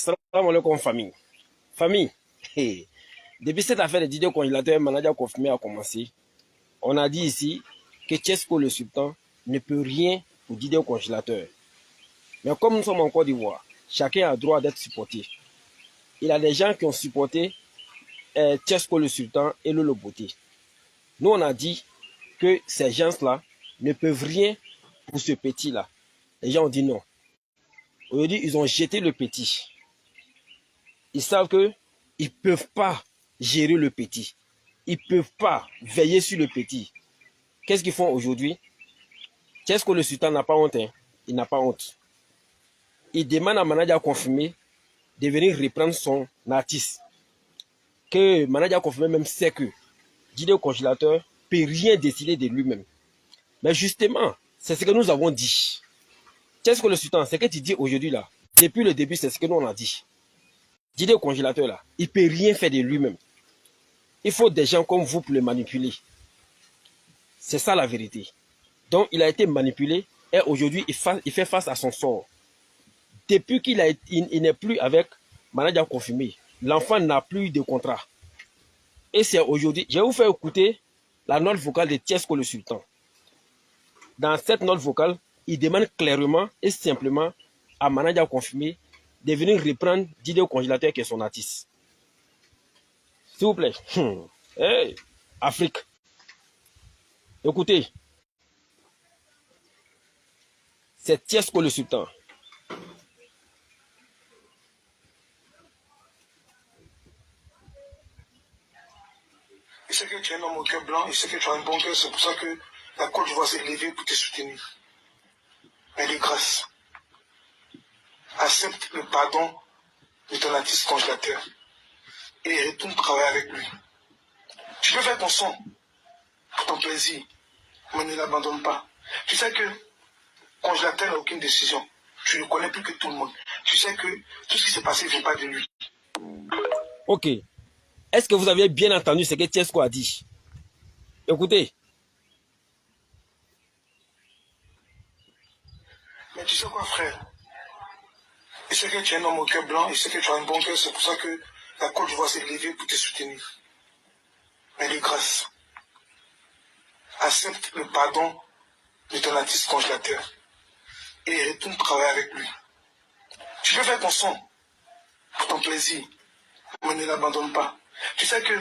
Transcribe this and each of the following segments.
Salam alaikum famille. Famille, hey, depuis cette affaire de Didier Congélateur, manager confirmé a commencé, on a dit ici que Tchesco le Sultan ne peut rien pour Didier Congélateur. Mais comme nous sommes en Côte d'Ivoire, chacun a le droit d'être supporté. Il y a des gens qui ont supporté Tchesco le Sultan et Lolo Beauté. Nous, on a dit que ces gens-là ne peuvent rien pour ce petit-là. Les gens ont dit non. Aujourd'hui, ils ont jeté le petit. Ils savent qu'ils ne peuvent pas gérer le petit. Ils ne peuvent pas veiller sur le petit. Qu'est-ce qu'ils font aujourd'hui? Qu'est-ce que le sultan n'a pas honte? Il n'a pas honte. Il demande à Manadia confirmé de venir reprendre son artiste. Que Manadia confirmé même sait que Didier Congélateur ne peut rien décider de lui-même. Mais justement, c'est ce que nous avons dit. Qu'est-ce que le sultan, c'est ce que tu dis aujourd'hui là. Depuis le début, c'est ce que nous on a dit. Didier Congélateur là, il ne peut rien faire de lui-même. Il faut des gens comme vous pour le manipuler. C'est ça la vérité. Donc il a été manipulé et aujourd'hui il fait face à son sort. Depuis qu'il n'est plus avec Manadia confirmé, l'enfant n'a plus de contrat. Et c'est aujourd'hui, je vais vous faire écouter la note vocale de Tchesco le Sultan. Dans cette note vocale, il demande clairement et simplement à Manadia confirmé de venir reprendre Didier Congélateur qui est son artiste. S'il vous plaît. Hey, Afrique. Écoutez. C'est Tchesco le Sultan. Il sait que tu es un homme au cœur blanc, il sait que tu as un bon cœur, c'est pour ça que la Côte d'Ivoire s'est levée pour te soutenir. Mais de grâce, accepte le pardon de ton artiste congélateur et retourne travailler avec lui. Tu peux faire ton son pour ton plaisir, mais ne l'abandonne pas. Tu sais que congélateur n'a aucune décision. Tu ne connais plus que tout le monde. Tu sais que tout ce qui s'est passé ne vient pas de lui. Ok. Est-ce que vous avez bien entendu ce que Tchesco a dit? Écoutez. Mais tu sais quoi, frère? Il sait que tu es un homme au cœur blanc, il sait que tu as un bon cœur, c'est pour ça que la Côte d'Ivoire s'est levée pour te soutenir. Mais de grâce, accepte le pardon de ton artiste congélateur et retourne travailler avec lui. Tu peux faire ton son pour ton plaisir, mais ne l'abandonne pas. Tu sais que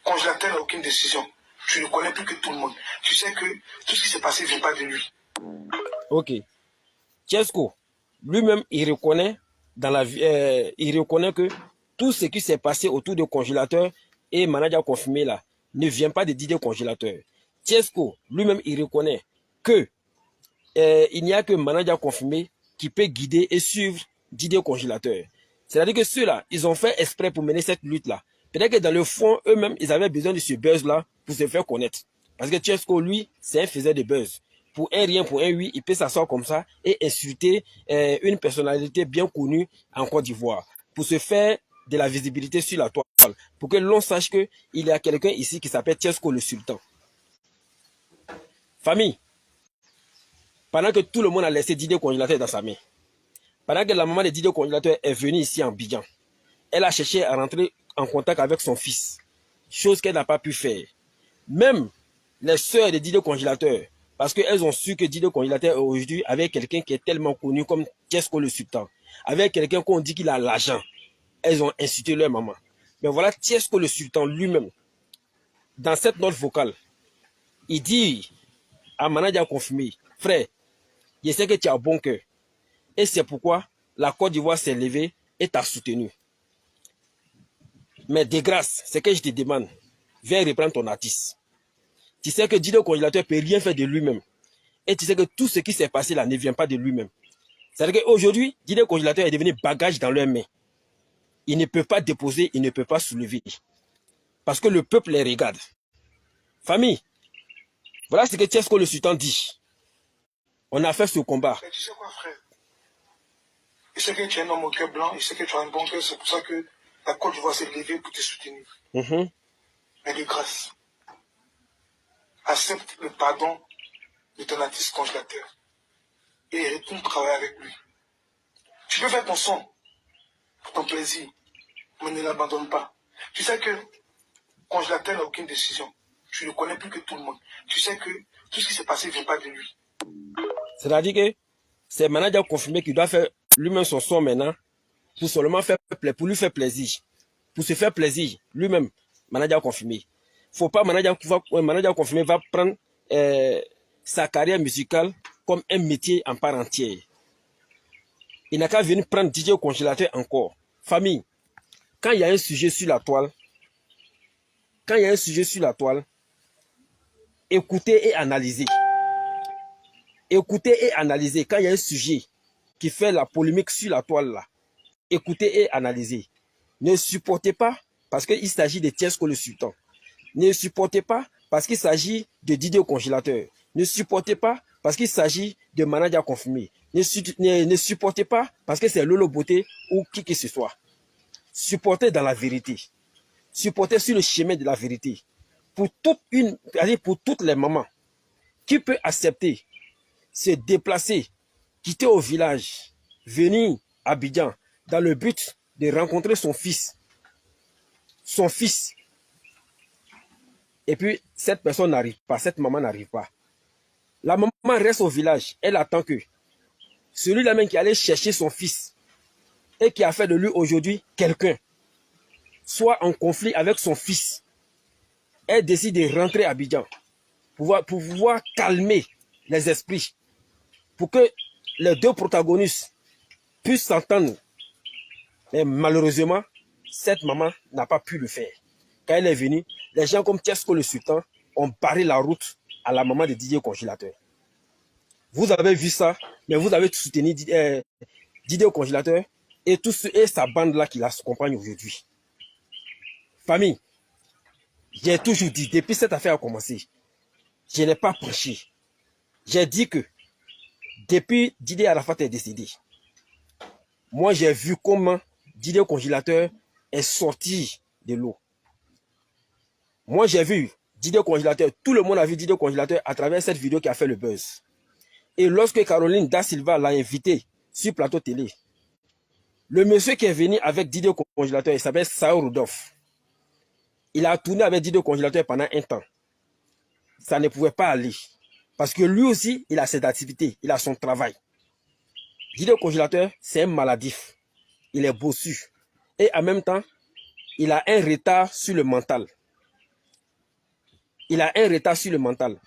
congélateur n'a aucune décision. Tu ne connais plus que tout le monde. Tu sais que tout ce qui s'est passé ne vient pas de lui. Ok. Tchesco, lui-même, il reconnaît il reconnaît que tout ce qui s'est passé autour de Congélateur et Manadia confirmé là ne vient pas de Didier Congélateur. Tchesco, lui-même, il reconnaît que il n'y a que Manadia confirmé qui peut guider et suivre Didier Congélateur. C'est-à-dire que ceux-là, ils ont fait exprès pour mener cette lutte-là. Peut-être que dans le fond, eux-mêmes, ils avaient besoin de ce buzz-là pour se faire connaître. Parce que Tchesco, lui, c'est un faiseur de buzz. Pour un rien, pour un oui, il peut s'asseoir comme ça et insulter une personnalité bien connue en Côte d'Ivoire. Pour se faire de la visibilité sur la toile. Pour que l'on sache qu'il y a quelqu'un ici qui s'appelle Tchesco le Sultan. Famille, pendant que tout le monde a laissé Didier Congélateur dans sa main, pendant que la maman de Didier Congélateur est venue ici en Abidjan, elle a cherché à rentrer en contact avec son fils, chose qu'elle n'a pas pu faire. Même les sœurs de Didier Congélateur, parce qu'elles ont su que Didier Congélateur aujourd'hui avec quelqu'un qui est tellement connu comme Tchesco le Sultan, avec quelqu'un qu'on dit qu'il a l'argent, elles ont insulté leur maman. Mais voilà Tchesco le Sultan lui-même, dans cette note vocale, il dit à Manadia confirmé, frère, je sais que tu as bon cœur. Et c'est pourquoi la Côte d'Ivoire s'est levée et t'a soutenu. Mais de grâce, c'est que je te demande, viens reprendre ton artiste. Tu sais que Didier Congélateur ne peut rien faire de lui-même. Et tu sais que tout ce qui s'est passé là ne vient pas de lui-même. C'est-à-dire qu'aujourd'hui, Didier Congélateur est devenu bagage dans leurs mains. Il ne peut pas déposer, il ne peut pas soulever. Parce que le peuple les regarde. Famille, voilà ce que Tchesco le Sultan dit. On a fait ce combat. Mais tu sais quoi, frère? Il sait que tu es un homme au cœur blanc, il sait que tu as un bon cœur, c'est pour ça que la Côte d'Ivoire s'est levée pour te soutenir. Mais de grâce, accepte le pardon de ton artiste congélateur et retourne travailler avec lui. Tu peux faire ton son pour ton plaisir, mais ne l'abandonne pas. Tu sais que congélateur n'a aucune décision. Tu ne connais plus que tout le monde. Tu sais que tout ce qui s'est passé ne vient pas de lui. C'est-à-dire que c'est manager confirmé qu'il doit faire lui-même son son maintenant pour seulement faire pour lui faire plaisir. Pour se faire plaisir, lui-même, manager confirmé. Faut pas manager confirmé va prendre sa carrière musicale comme un métier en part entière. Il n'a qu'à venir prendre DJ au congélateur encore. Famille, quand il y a un sujet sur la toile, écoutez et analysez. Écoutez et analysez. Quand il y a un sujet qui fait la polémique sur la toile là, écoutez et analysez. Ne supportez pas parce qu'il s'agit de Tiesco le Sultan. Ne supportez pas parce qu'il s'agit de Didier au congélateur. Ne supportez pas parce qu'il s'agit de manager confirmé. Ne supportez pas parce que c'est Lolo Beauté ou qui que ce soit. Supportez dans la vérité. Supportez sur le chemin de la vérité. Pour toutes les mamans qui peut accepter se déplacer, quitter au village, venir à Abidjan dans le but de rencontrer son fils. Et puis, cette personne n'arrive pas, cette maman n'arrive pas. La maman reste au village, elle attend que celui-là même qui allait chercher son fils et qui a fait de lui aujourd'hui quelqu'un, soit en conflit avec son fils. Elle décide de rentrer à Abidjan pour pouvoir calmer les esprits, pour que les deux protagonistes puissent s'entendre. Mais malheureusement, cette maman n'a pas pu le faire. Quand elle est venue, les gens comme Tiesco le Sultan ont barré la route à la maman de Didier congélateur. Vous avez vu ça, mais vous avez soutenu Didier au congélateur et sa bande-là qui l'accompagne aujourd'hui. Famille, j'ai toujours dit, depuis cette affaire a commencé, je n'ai pas prêché. J'ai dit que depuis Didier Arafat est décédé, moi j'ai vu comment Didier au congélateur est sorti de l'eau. Moi j'ai vu Didier au congélateur, tout le monde a vu Didier au congélateur à travers cette vidéo qui a fait le buzz. Et lorsque Caroline Da Silva l'a invité sur plateau télé, le monsieur qui est venu avec Didier au congélateur, il s'appelle Sao Rudolph. Il a tourné avec Didier au congélateur pendant un temps. Ça ne pouvait pas aller. Parce que lui aussi, il a ses activités, il a son travail. Didier au congélateur, c'est un maladif. Il est bossu. Et en même temps, il a un retard sur le mental.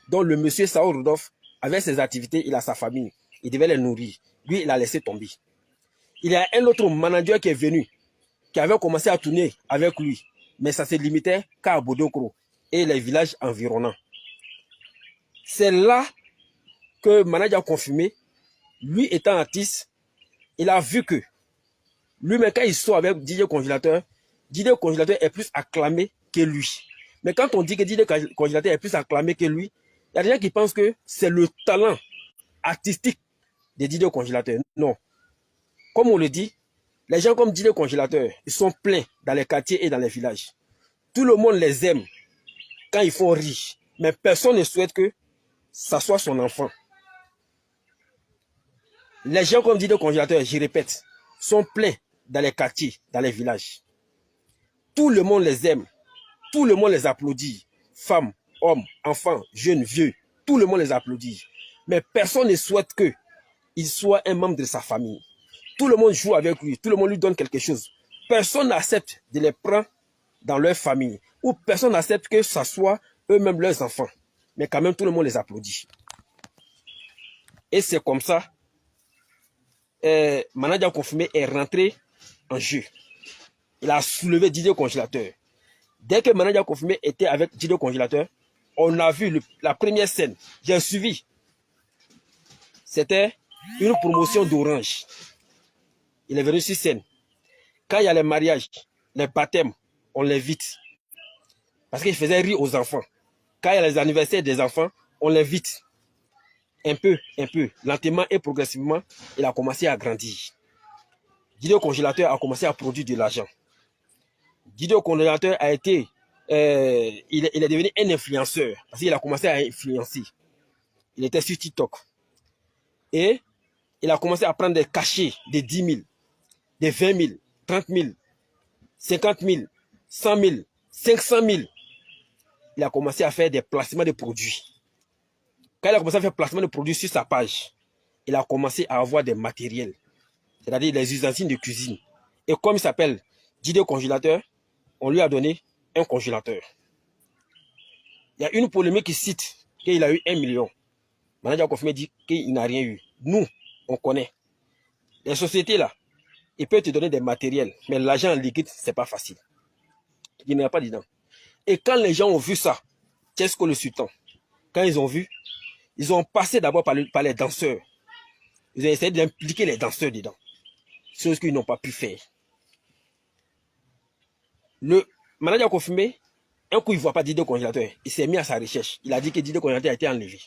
Donc le monsieur Sao Rudolph, avec ses activités, il a sa famille. Il devait les nourrir. Lui, il a laissé tomber. Il y a un autre manager qui est venu, qui avait commencé à tourner avec lui. Mais ça se limitait qu'à Bodokro et les villages environnants. C'est là que manager confirmé, lui étant artiste, il a vu que lui-même, quand il sort avec Didier Congélateur est plus acclamé que lui. Mais quand on dit que Didier Congélateur est plus acclamé que lui, il y a des gens qui pensent que c'est le talent artistique de Didier Congélateur. Non. Comme on le dit, les gens comme Didier Congélateur, ils sont pleins dans les quartiers et dans les villages. Tout le monde les aime quand ils font rire. Mais personne ne souhaite que ça soit son enfant. Les gens comme Didier Congélateur, je répète, sont pleins dans les quartiers, dans les villages. Tout le monde les aime. Tout le monde les applaudit. Femmes, hommes, enfants, jeunes, vieux. Tout le monde les applaudit. Mais personne ne souhaite qu'il soit un membre de sa famille. Tout le monde joue avec lui. Tout le monde lui donne quelque chose. Personne n'accepte de les prendre dans leur famille. Ou personne n'accepte que ce soit eux-mêmes leurs enfants. Mais quand même, tout le monde les applaudit. Et c'est comme ça. Manager confirmé est rentré en jeu. Il a soulevé Didier Congélateur. Dès que manager confirmé était avec Didier Congélateur, on a vu la première scène. J'ai suivi. C'était une promotion d'Orange. Il est venu sur scène. Quand il y a les mariages, les baptêmes, on l'invite. Parce qu'il faisait rire aux enfants. Quand il y a les anniversaires des enfants, on l'invite. Un peu, lentement et progressivement, il a commencé à grandir. Didier Congélateur a commencé à produire de l'argent. Didier Congélateur a été, il est devenu un influenceur. Parce qu'il a commencé à influencer. Il était sur TikTok. Et il a commencé à prendre des cachets de 10 000, de 20 000, 30 000, 50 000, 100 000, 500 000. Il a commencé à faire des placements de produits. Quand il a commencé à faire placement de produits sur sa page, il a commencé à avoir des matériels, c'est-à-dire les ustensiles de cuisine. Et comme il s'appelle Didier Congélateur, on lui a donné un congélateur. Il y a une polémique qui cite qu'il a eu 1 million. Manager confirmé dit qu'il n'a rien eu. Nous, on connaît. Les sociétés là, ils peuvent te donner des matériels, mais l'argent en liquide, c'est pas facile. Il n'y en a pas dedans. Et quand les gens ont vu ça, Tchesco le Sultan, quand ils ont vu, ils ont passé d'abord par les danseurs. Ils ont essayé d'impliquer les danseurs dedans. Chose qu'ils n'ont pas pu faire. Le manager a confirmé, un coup il ne voit pas Didier Congélateur. Il s'est mis à sa recherche. Il a dit que Didier Congélateur a été enlevé.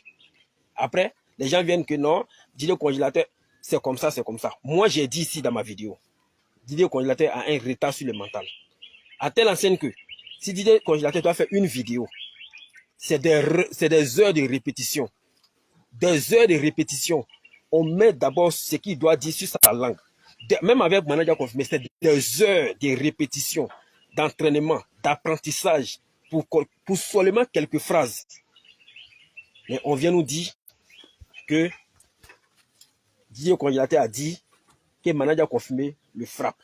Après, les gens viennent que non, Didier Congélateur, c'est comme ça, c'est comme ça. Moi, j'ai dit ici dans ma vidéo, Didier Congélateur a un retard sur le mental. À telle enseigne que, si Didier Congélateur doit faire une vidéo, c'est des heures de répétition. Des heures de répétition. On met d'abord ce qu'il doit dire sur sa langue. Même avec manager confirmé, c'est des heures de répétition, d'entraînement, d'apprentissage pour seulement quelques phrases. Mais on vient nous dire que Didier Congélateur a dit que manager confirmé le frappe,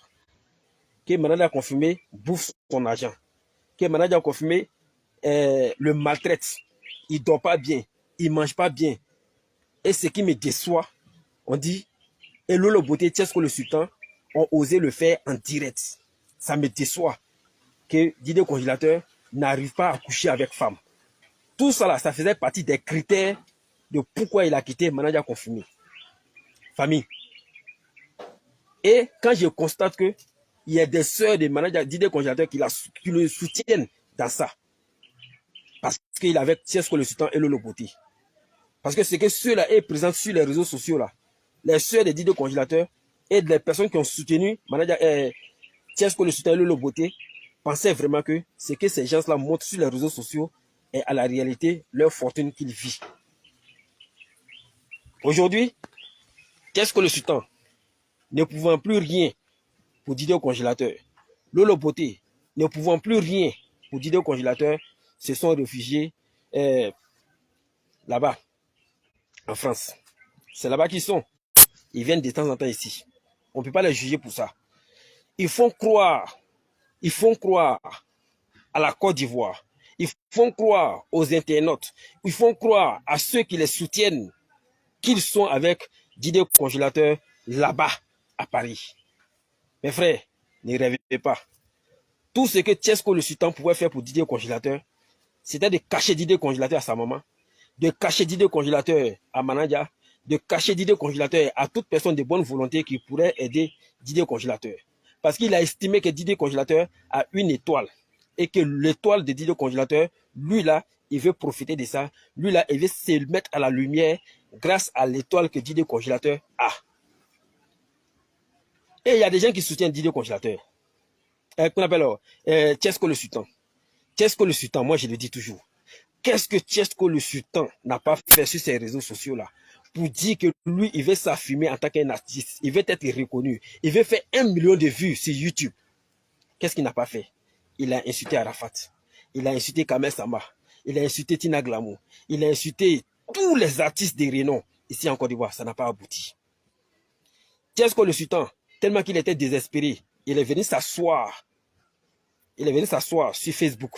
que manager confirmé bouffe son argent, que manager confirmé le maltraite, il dort pas bien, il mange pas bien. Et ce qui me déçoit, on dit, et Lolo Beauté, Tchesco le Sultan ont osé le faire en direct. Ça me déçoit que Didier Congélateur n'arrive pas à coucher avec femme. Tout ça là, ça faisait partie des critères de pourquoi il a quitté manager confirmé. Famille. Et quand je constate que il y a des sœurs de manager Didier Congélateur qui le soutiennent dans ça. Parce qu'il est avec Tchesco le Sultan et Lolo Beauté. Parce que c'est que ceux-là est présent sur les réseaux sociaux là. Les sœurs de Didier Congélateur et les personnes qui ont soutenu manager Tchesco le Sultan et Lolo Beauté pensaient vraiment que ce que ces gens-là montrent sur les réseaux sociaux est à la réalité leur fortune qu'ils vivent. Aujourd'hui, Tchesco le Sultan, ne pouvant plus rien pour Didier Congélateur, Lolo Beauté, ne pouvant plus rien pour Didier Congélateur, se sont réfugiés là-bas, en France. C'est là-bas qu'ils sont. Ils viennent de temps en temps ici. On ne peut pas les juger pour ça. Ils font croire à la Côte d'Ivoire. Ils font croire aux internautes. Ils font croire à ceux qui les soutiennent qu'ils sont avec Didier Congélateur là-bas, à Paris. Mes frères, ne rêvez pas. Tout ce que Tchesco le Sultan pouvait faire pour Didier Congélateur, c'était de cacher Didier Congélateur à sa maman, de cacher Didier Congélateur à Manadia, de cacher Didier Congélateur à toute personne de bonne volonté qui pourrait aider Didier Congélateur. Parce qu'il a estimé que Didier Congélateur a une étoile. Et que l'étoile de Didier Congélateur, lui là, il veut profiter de ça. Lui là, il veut se mettre à la lumière grâce à l'étoile que Didier Congélateur a. Et il y a des gens qui soutiennent Didier Congélateur. Qu'on appelle Tchesco le Sultan. Tchesco le Sultan, moi je le dis toujours. Qu'est-ce que Tchesco le Sultan n'a pas fait sur ces réseaux sociaux là pour dire que lui, il veut s'affirmer en tant qu'un artiste. Il veut être reconnu. Il veut faire 1 million de vues sur YouTube. Qu'est-ce qu'il n'a pas fait? Il a insulté Arafat. Il a insulté Kamel Samba. Il a insulté Tina Glamour. Il a insulté tous les artistes de renom ici en Côte d'Ivoire. Ça n'a pas abouti. Tchesco le Sultan, tellement qu'il était désespéré, il est venu s'asseoir. Il est venu s'asseoir sur Facebook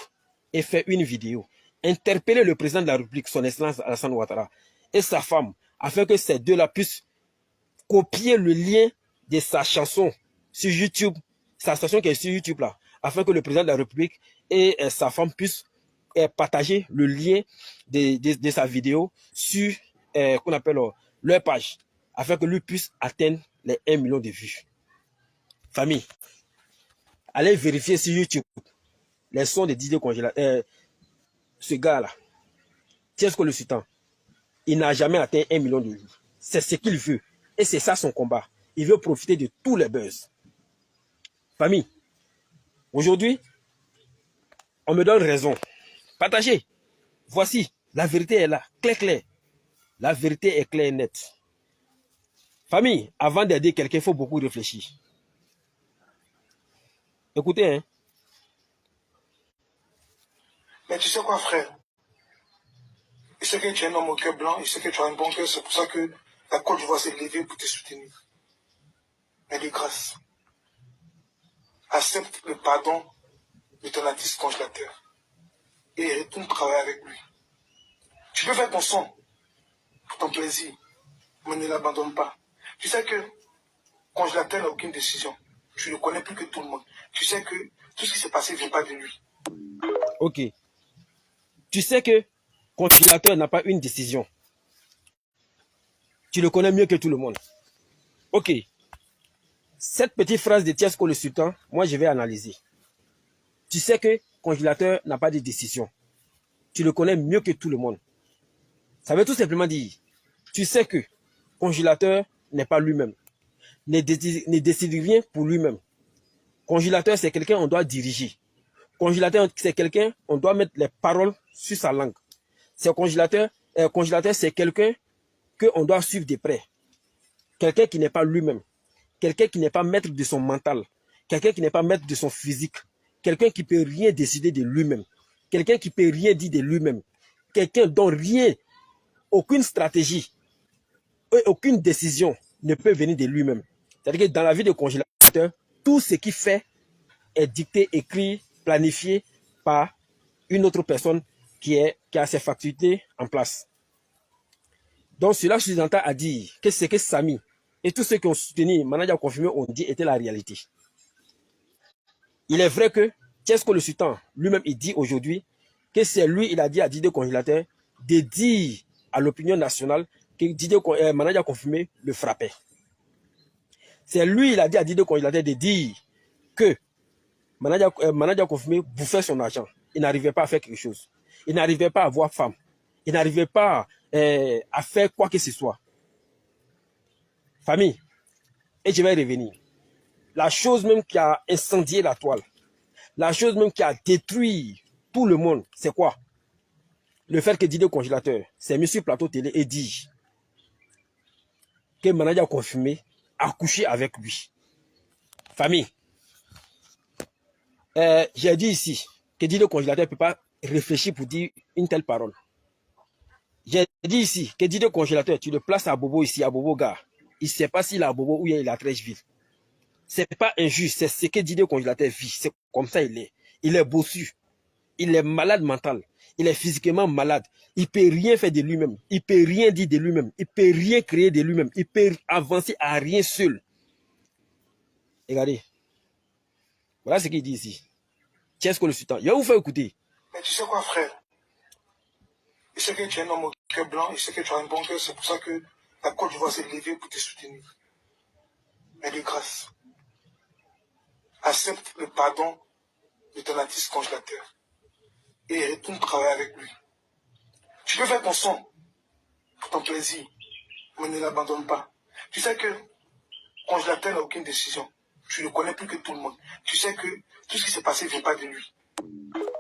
et faire une vidéo. Interpeller le président de la République, son excellence Alassane Ouattara, et sa femme, afin que ces deux-là puissent copier le lien de sa chanson sur YouTube, sa station qui est sur YouTube là, afin que le président de la République et sa femme puissent partager le lien de sa vidéo sur qu'on appelle leur page, afin que lui puisse atteindre les 1 million de vues. Famille, allez vérifier sur YouTube les sons de Didier Congélateur. Ce gars-là, Tchesco le Sultan, il n'a jamais atteint 1 million de vues. C'est ce qu'il veut. Et c'est ça son combat. Il veut profiter de tous les buzz. Famille, aujourd'hui, on me donne raison. Partagez. Voici, la vérité est là, clair. La vérité est claire et nette. Famille, avant d'aider quelqu'un, il faut beaucoup réfléchir. Écoutez, hein. Mais tu sais quoi, frère? Il sait que tu es un homme au cœur blanc, il sait que tu as un bon cœur, c'est pour ça que la Côte d'Ivoire s'est levée pour te soutenir. Mais de grâce, accepte le pardon de ton artiste congélateur et retourne travailler avec lui. Tu peux faire ton son pour ton plaisir, mais ne l'abandonne pas. Tu sais que congélateur n'a aucune décision. Tu ne le connais plus que tout le monde. Tu sais que tout ce qui s'est passé ne vient pas de lui. Ok. Tu sais que congélateur n'a pas une décision. Tu le connais mieux que tout le monde. Ok. Cette petite phrase de Tiesco le Sultan, moi je vais analyser. Tu sais que congélateur n'a pas de décision. Tu le connais mieux que tout le monde. Ça veut tout simplement dire, tu sais que congélateur n'est pas lui-même. Ne décide rien pour lui-même. Congélateur, c'est quelqu'un on doit diriger. Congélateur, c'est quelqu'un on doit mettre les paroles sur sa langue. C'est congélateur, c'est quelqu'un qu'on doit suivre de près. Quelqu'un qui n'est pas lui-même. Quelqu'un qui n'est pas maître de son mental. Quelqu'un qui n'est pas maître de son physique. Quelqu'un qui ne peut rien décider de lui-même. Quelqu'un qui ne peut rien dire de lui-même. Quelqu'un dont rien, aucune stratégie, aucune décision ne peut venir de lui-même. C'est-à-dire que dans la vie de congélateur, tout ce qu'il fait est dicté, écrit, planifié par une autre personne qui a ses facultés en place. Donc cela sous-entend à dire que ce que Samy et tous ceux qui ont soutenu Manadja confirmé ont dit était la réalité. Il est vrai que Tiesco le Sultan lui-même il dit aujourd'hui que c'est lui, il a dit à Didier Congélateur de dire à l'opinion nationale que Manadja confirmé le frappait. C'est lui, il a dit à Didier Congélateur de dire que Manadja confirmé bouffait son argent. Il n'arrivait pas à faire quelque chose. Il n'arrivait pas à avoir femme. Il n'arrivait pas à faire quoi que ce soit. Famille, et je vais revenir. La chose même qui a incendié la toile, la chose même qui a détruit tout le monde, c'est quoi? Le fait que Didier Congélateur s'est mis sur plateau télé et dit que Manadja confirmé a couché avec lui. Famille, j'ai dit ici que Didier Congélateur ne peut pas réfléchir pour dire une telle parole. J'ai dit ici que Didier Congélateur, tu le places à Bobo ici, à Bobo Gare. Il ne sait pas s'il est à Bobo ou il est à Trècheville. Ce n'est pas injuste, c'est ce que Didier Congélateur vit. C'est comme ça il est. Il est bossu. Il est malade mental. Il est physiquement malade. Il ne peut rien faire de lui-même. Il ne peut rien dire de lui-même. Il ne peut rien créer de lui-même. Il peut avancer à rien seul. Regardez. Voilà ce qu'il dit ici. Tiesco le Sultan. Je vais vous faire écouter. Mais tu sais quoi, frère? Il sait que tu es un homme au cœur blanc, il sait que tu as un bon cœur, c'est pour ça que la Côte d'Ivoire s'est levée pour te soutenir. Mais de grâce, accepte le pardon de ton artiste congélateur et retourne travailler avec lui. Tu peux faire ton son pour ton plaisir, mais ne l'abandonne pas. Tu sais que congélateur n'a aucune décision. Tu ne connais plus que tout le monde. Tu sais que tout ce qui s'est passé ne vient pas de lui.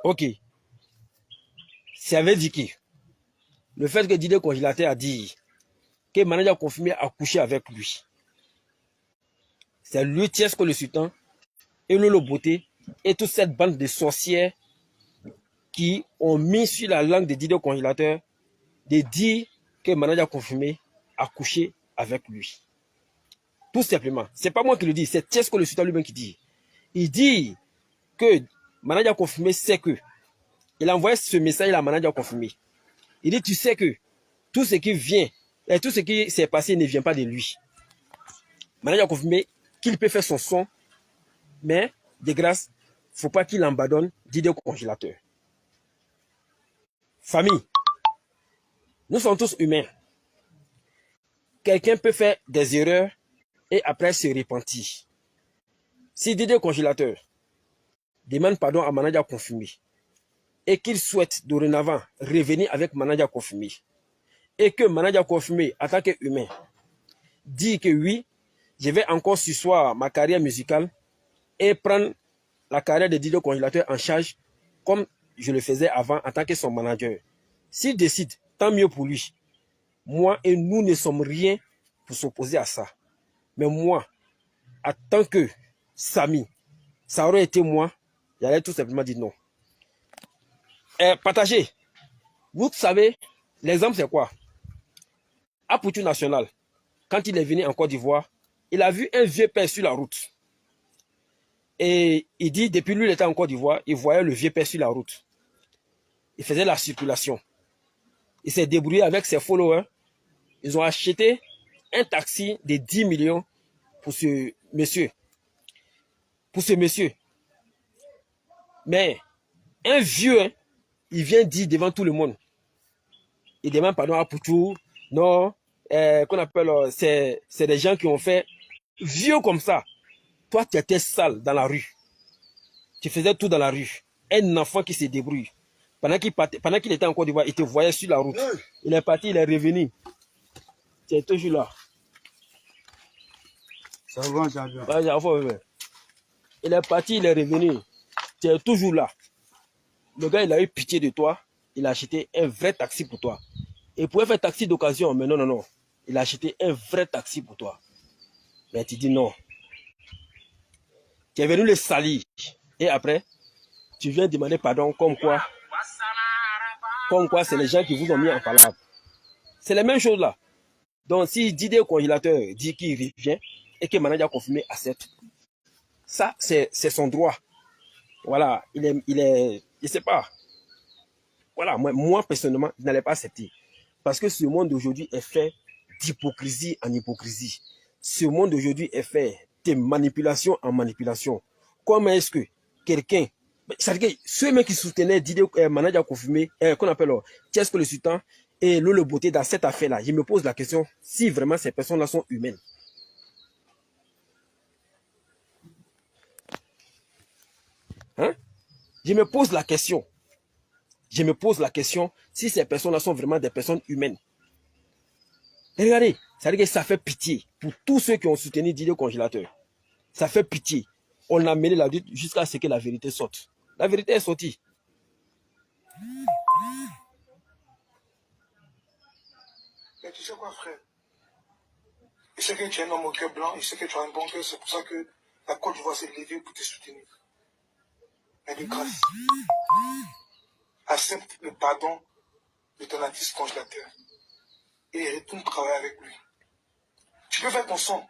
Ok. Ça veut dire que le fait que Didier Congélateur a dit que Manadja confirmé a couché avec lui, c'est lui, Tiesco le Sultan, et Lolo Beauté, et toute cette bande de sorcières qui ont mis sur la langue de Didier Congélateur de dire que Manadja confirmé a couché avec lui. Tout simplement. Ce n'est pas moi qui le dis, c'est Tiesco le Sultan lui-même qui dit. Il dit que Manadja confirmé sait que. Il a envoyé ce message à Manadja confirmé. Il dit, tu sais que tout ce qui vient, et tout ce qui s'est passé ne vient pas de lui. Manadja confirmé qu'il peut faire son son, mais de grâce, il ne faut pas qu'il abandonne Didier Congélateur. Famille, nous sommes tous humains. Quelqu'un peut faire des erreurs et après se repentir. Si Didier Congélateur demande pardon à Manadja confirmé et qu'il souhaite dorénavant revenir avec Manadja confirmé et que Manadja confirmé en tant qu'humain dit que oui, je vais encore sursoir ma carrière musicale et prendre la carrière de Didier Congélateur en charge comme je le faisais avant en tant que son manager. S'il décide, tant mieux pour lui. Moi et nous ne sommes rien pour s'opposer à ça. Mais moi, en tant que Samy, ça aurait été moi, j'allais tout simplement dire non. Partagez. Vous savez, l'exemple c'est quoi? À Poutou National, quand il est venu en Côte d'Ivoire, il a vu un vieux père sur la route. Et il dit, depuis lui, il était en Côte d'Ivoire, il voyait le vieux père sur la route. Il faisait la circulation. Il s'est débrouillé avec ses followers. Ils ont acheté un taxi de 10 millions pour ce monsieur. Pour ce monsieur. Mais un vieux, hein, il vient dire devant tout le monde. Il demande pardon à Poutou. Non, qu'on appelle, c'est des gens qui ont fait vieux comme ça. Toi, tu étais sale dans la rue. Tu faisais tout dans la rue. Un enfant qui se débrouille. Pendant qu'il était en Côte d'Ivoire, il te voyait sur la route. Il est parti, il est revenu. Tu es toujours là. Ça va, ça va. Il est parti, il est revenu. Tu es toujours là. Le gars, il a eu pitié de toi. Il a acheté un vrai taxi pour toi. Il pouvait faire taxi d'occasion, mais non, non, non. Il a acheté un vrai taxi pour toi. Mais tu dis non. Tu es venu le salir. Et après, tu viens demander pardon comme quoi c'est les gens qui vous ont mis en palabre. C'est les mêmes choses là. Donc si Didier Congélateur dit qu'il revient et que Manadja confirmé accepte, ça c'est son droit. Voilà, je sais pas. Voilà, moi personnellement, je n'allais pas accepter. Parce que ce monde d'aujourd'hui est fait d'hypocrisie en hypocrisie. Ce monde d'aujourd'hui est fait de manipulation en manipulation. Comment est-ce que quelqu'un, c'est-à-dire que ceux mêmes qui soutenaient Didier Manadja confirmé, qu'on appelle Tiesco le Sultan et Lolo Beauté dans cette affaire-là, je me pose la question si vraiment ces personnes-là sont humaines. Hein? Je me pose la question. Je me pose la question si ces personnes-là sont vraiment des personnes humaines. Et regardez, c'est-à-dire que ça fait pitié pour tous ceux qui ont soutenu Didier Congélateur. Ça fait pitié. On a mené la lutte jusqu'à ce que la vérité sorte. La vérité est sortie. Mais tu sais quoi, frère? Il sait que tu es un homme au cœur blanc, il sait que tu as un bon cœur, c'est pour ça que la Côte d'Ivoire s'est levée pour te soutenir. Mais de grâce, accepte le pardon de ton artiste Congélateur et retourne travailler avec lui. Tu peux faire ton son,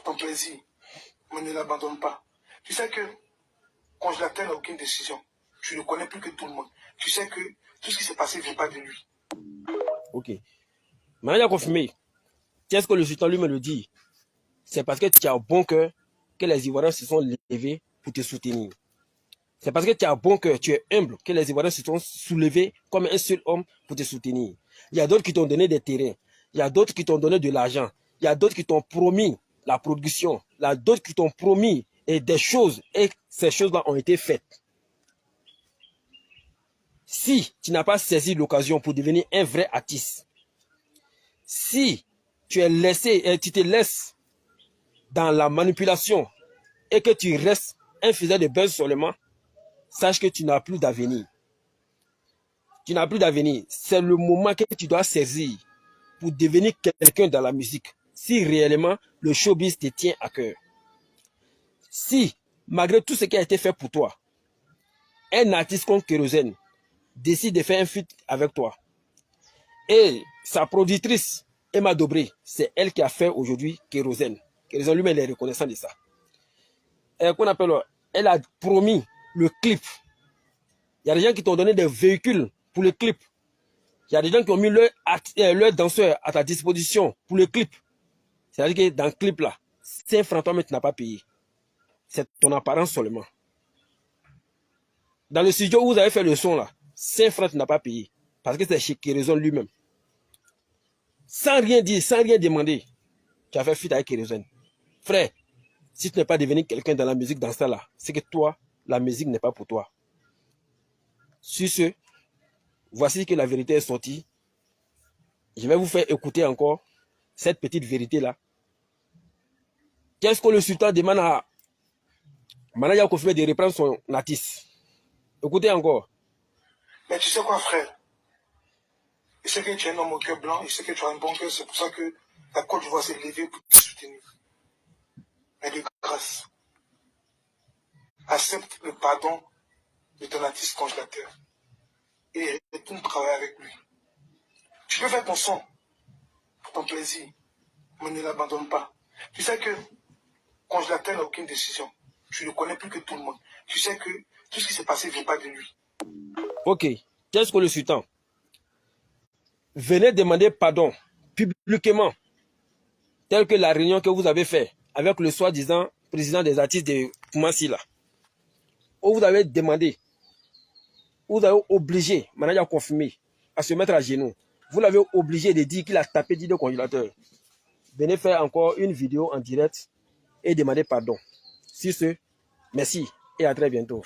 ton plaisir, mais ne l'abandonne pas. Tu sais que Congélateur n'a aucune décision. Tu ne connais plus que tout le monde. Tu sais que tout ce qui s'est passé ne vient pas de lui. Ok. Maintenant, il a confirmé. Qu'est-ce que le sultan lui-même le dit? C'est parce que tu as un bon cœur que les Ivoiriens se sont levés pour te soutenir. C'est parce que tu as un bon cœur, tu es humble, que les Ivoiriens se sont soulevés comme un seul homme pour te soutenir. Il y a d'autres qui t'ont donné des terrains. Il y a d'autres qui t'ont donné de l'argent. Il y a d'autres qui t'ont promis la production. Il y a d'autres qui t'ont promis des choses. Et ces choses-là ont été faites. Si tu n'as pas saisi l'occasion pour devenir un vrai artiste, si tu te laisses dans la manipulation et que tu restes un faiseur de buzz seulement, sache que tu n'as plus d'avenir. Tu n'as plus d'avenir. C'est le moment que tu dois saisir pour devenir quelqu'un dans la musique. Si réellement le showbiz te tient à cœur. Si, malgré tout ce qui a été fait pour toi, un artiste comme Kérosène décide de faire un feat avec toi, et sa productrice, Emma Dobré, c'est elle qui a fait aujourd'hui Kérosène. Kérosène lui-même est reconnaissant de ça. Elle a promis le clip. Il y a des gens qui t'ont donné des véhicules pour le clip. Il y a des gens qui ont mis leur danseur à ta disposition pour le clip. C'est-à-dire que dans le clip là, 5 francs toi, mais tu n'as pas payé. C'est ton apparence seulement. Dans le studio où vous avez fait le son là, 5 francs tu n'as pas payé. Parce que c'est chez Kérosène lui-même. Sans rien dire, sans rien demander, tu as fait feat avec Kérosène. Frère, si tu n'es pas devenu quelqu'un dans la musique dans ça là, c'est que toi, la musique n'est pas pour toi. Sur ce, voici que la vérité est sortie. Je vais vous faire écouter encore cette petite vérité-là. Qu'est-ce que le sultan demande à Manadja Confirmé de reprendre son artiste? Écoutez encore. Mais tu sais quoi, frère? Il sait que tu es un homme au cœur blanc, il sait que tu as un bon cœur, c'est pour ça que la Côte d'Ivoire s'est levée pour te soutenir. Mais de grâce, accepte le pardon de ton artiste congélateur et retourne travailler avec lui. Tu peux faire ton son pour ton plaisir, mais ne l'abandonne pas. Tu sais que congélateur n'a aucune décision. Tu ne connais plus que tout le monde. Tu sais que tout ce qui s'est passé ne vient pas de lui. Ok, Tchesco le Sultan, venez demander pardon publiquement, tel que la réunion que vous avez faite avec le soi-disant président des artistes de Koumassi là, où vous avez demandé, vous avez obligé Manadia confirmé à se mettre à genoux. Vous l'avez obligé de dire qu'il a tapé Didier Congélateur. Venez faire encore une vidéo en direct et demander pardon. Sur ce, merci et à très bientôt.